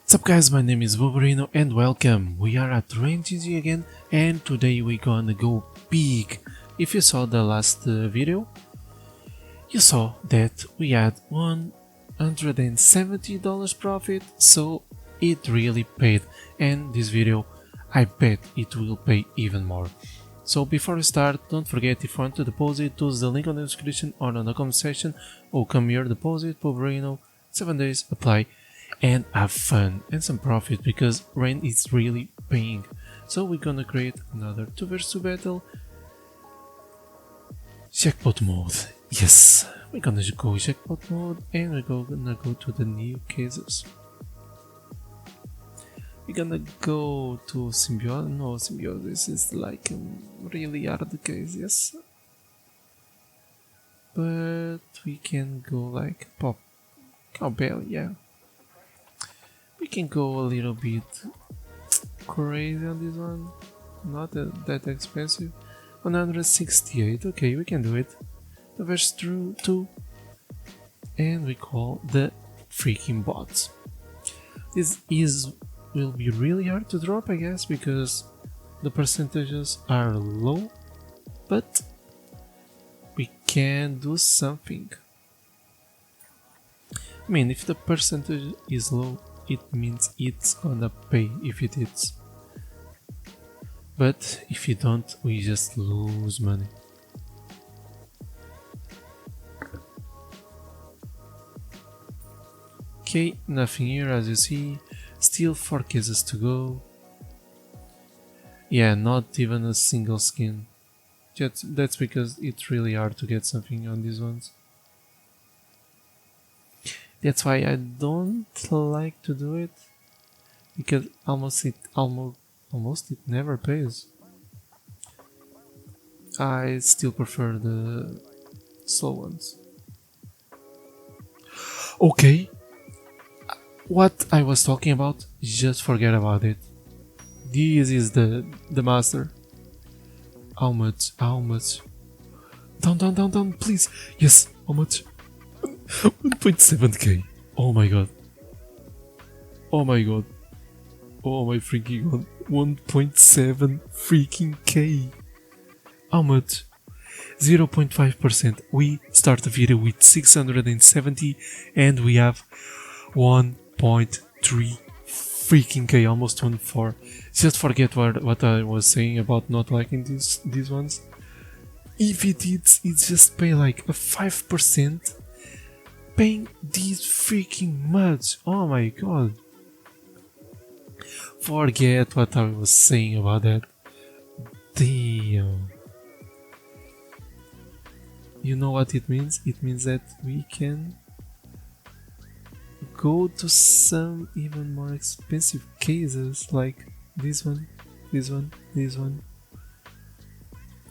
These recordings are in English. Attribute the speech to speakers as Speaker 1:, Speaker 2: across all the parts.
Speaker 1: What's up guys, my name is Wolverino and welcome. We are at RainGG again and today we're gonna go big. If you saw the last video, you saw that we had $170 profit, so it really paid, and this video I bet it will pay even more. So before we start, don't forget, if you want to deposit, use the link on the description or on the comment section, or come here, deposit, Wolverino, 7 days, apply, and have fun and some profit because rain is really paying. So we're gonna create another 2 vs 2 battle. Jackpot mode. Yes, we're gonna go jackpot mode and we're gonna go to the new cases. We're gonna go to symbiosis. No, symbiosis is like a really hard case, yes. But we can go like pop cowbell, yeah. We can go a little bit crazy on this one, not that expensive. 168, okay, we can do it. The verse 2, and we call the freaking bots. This will be really hard to drop, I guess, because the percentages are low, but we can do something. I mean, if the percentage is low, it means it's gonna pay if it is. But if you don't, we just lose money. Okay, nothing here as you see. Still 4 cases to go. Yeah, not even a single skin. That's because it's really hard to get something on these ones. That's why I don't like to do it, because almost it never pays. I still prefer the slow ones. Okay, what I was talking about, just forget about it. This is the master. How much? How much? Down, please. Yes, how much? 1.7k. Oh my god. Oh my god. Oh my freaking god. 1.7 freaking k. How much? 0.5%. We start the video with 670 and we have 1.3 freaking k, almost 1.4. Just forget what I was saying about not liking these ones. If it's just pay like a 5%. Paying this freaking much. Oh my god. Forget what I was saying about that. Damn. You know what it means? It means that we can go to some even more expensive cases like this one, this one, this one.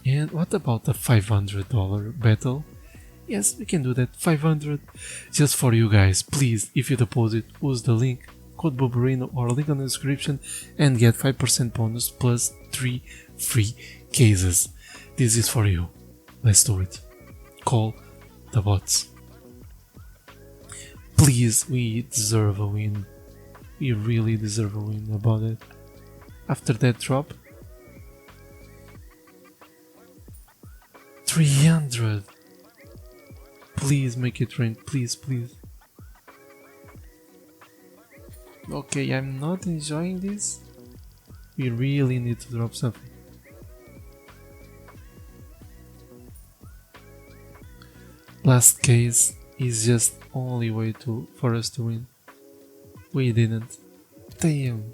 Speaker 1: And what about the $500 battle? Yes, we can do that. 500 just for you guys. Please, if you deposit, use the link, code Bobarino or link on the description and get 5% bonus plus 3 free cases. This is for you. Let's do it. Call the bots. Please, we deserve a win. We really deserve a win about it. After that drop, 300. Please make it rain, please. Okay, I'm not enjoying this. We really need to drop something. Last case is just only way for us to win. We didn't. Damn.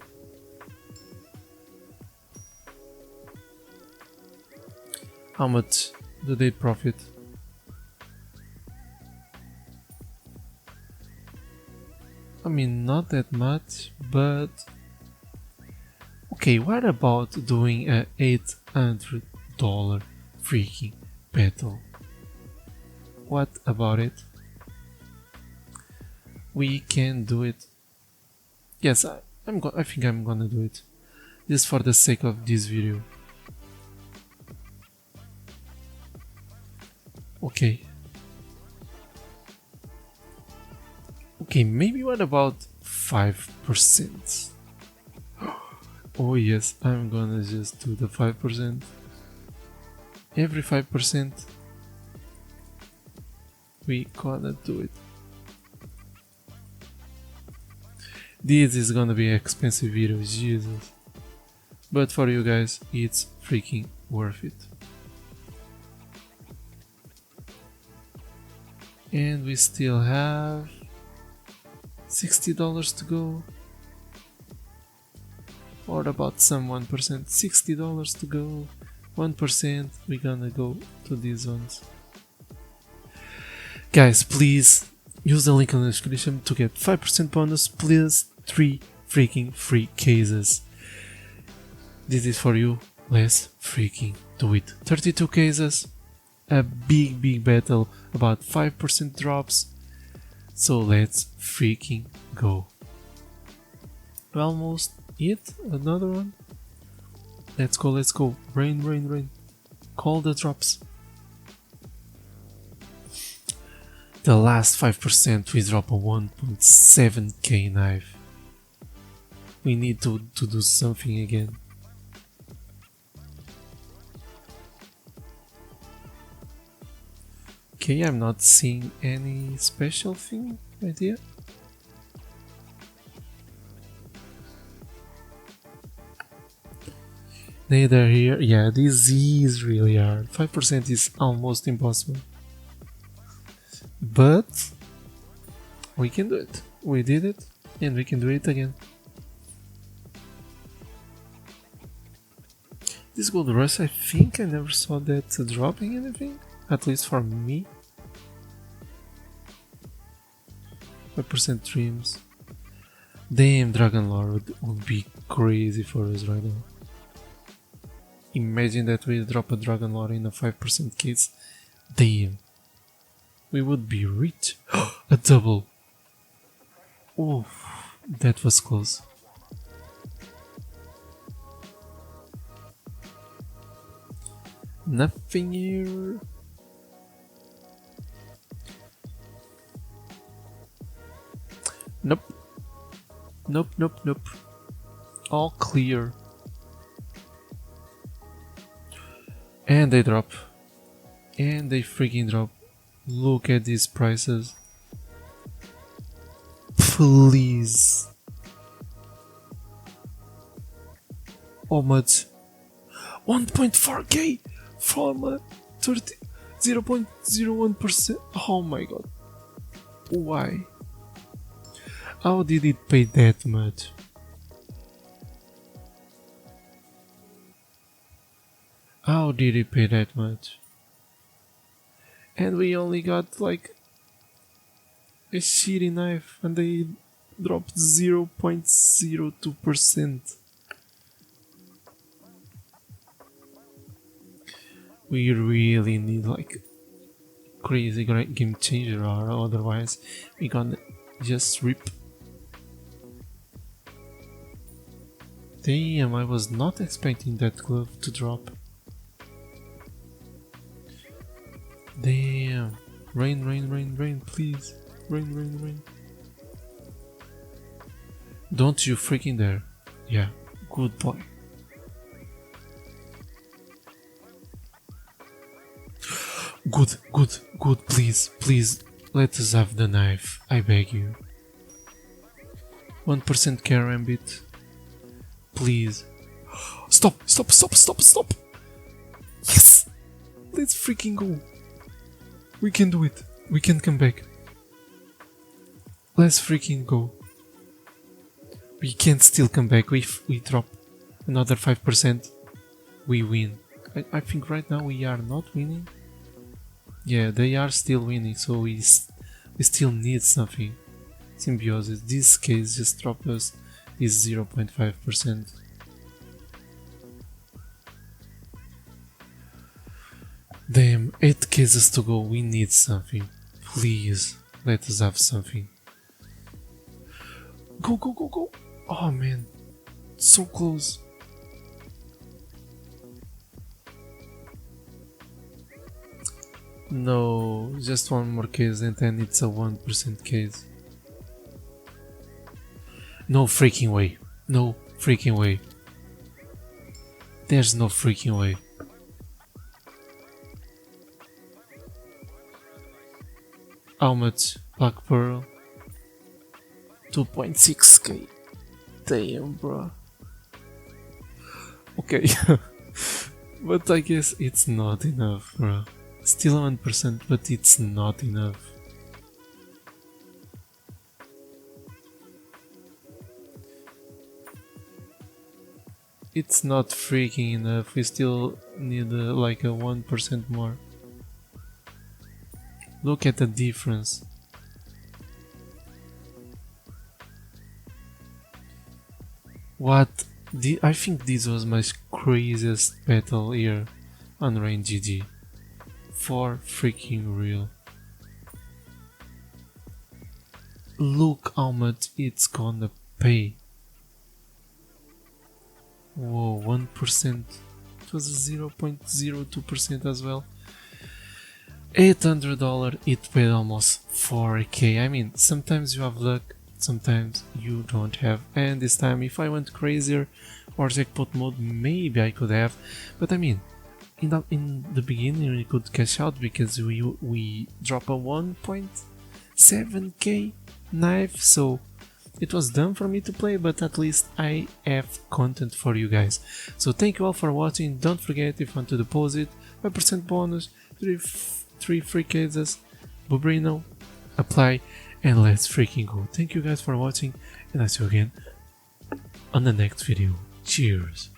Speaker 1: How much do they profit? I mean, not that much, but okay, what about doing a $800 freaking battle? What about it? We can do it. Yes, I think I'm gonna do it, just for the sake of this video. Okay. Okay, maybe what about 5%? Oh yes, I'm gonna just do the 5%. Every 5% we gonna do it. This is gonna be expensive video, Jesus. But for you guys, it's freaking worth it. And we still have $60 to go. Or about some 1%, $60 to go. 1%, we're gonna go to these ones. Guys, please use the link in the description to get 5% bonus plus 3 freaking free cases. This is for you. Let's freaking do it. 32 cases, a big battle, about 5% drops. So let's freaking go. Almost it. Another one. Let's go. Rain. Call the drops. The last 5% we drop a 1.7k knife. We need to do something again. Okay, I'm not seeing any special thing right here. Neither here. Yeah, this is really hard. 5% is almost impossible. But we can do it. We did it and we can do it again. This gold rush, I think I never saw that dropping anything, at least for me. 5% dreams. Damn, Dragon Lord would be crazy for us right now. Imagine that we drop a Dragon Lord in a 5% case. Damn. We would be rich. A double. Oh, that was close. Nothing here. Nope. All clear. And they drop. And they freaking drop. Look at these prices. Please. How much? 1.4k from a 0.01%. Oh my god. Why? How did it pay that much? How did it pay that much? And we only got like a shitty knife and they dropped 0.02%. We really need like crazy great game changer, or otherwise we gonna just rip. Damn, I was not expecting that glove to drop. Damn. Rain, please. Rain. Don't you freaking dare. Yeah, good boy. Good, please. Let us have the knife, I beg you. 1% carambit. Please. Stop. Yes! Let's freaking go. We can do it. We can come back. Let's freaking go. We can still come back. If we drop another 5%, we win. I think right now we are not winning. Yeah, they are still winning, so we still need something. Symbiosis. This case just dropped us is 0.5%. Damn, 8 cases to go, we need something. Please, let us have something. Go! Oh man, so close. No, just one more case and then it's a 1% case. No freaking way. No freaking way. There's no freaking way. How much? Black Pearl? 2.6k. Damn, bro. Okay. But I guess it's not enough, bro. Still 1%, but it's not enough. It's not freaking enough. We still need like a 1% more. Look at the difference. What? I think this was my craziest battle here on Rain GG. For freaking real. Look how much it's gonna pay. Whoa, 1%. It was 0.02% as well. $800, it paid almost 4k. I mean, sometimes you have luck, sometimes you don't have. And this time, if I went crazier or jackpot mode, maybe I could have. But I mean, in the beginning we could cash out because we drop a 1.7k knife, so it was dumb for me to play, but at least I have content for you guys. So thank you all for watching. Don't forget, if you want to deposit, 5% bonus, 3 free cases, Bubrino, apply, and let's freaking go. Thank you guys for watching, and I'll see you again on the next video. Cheers.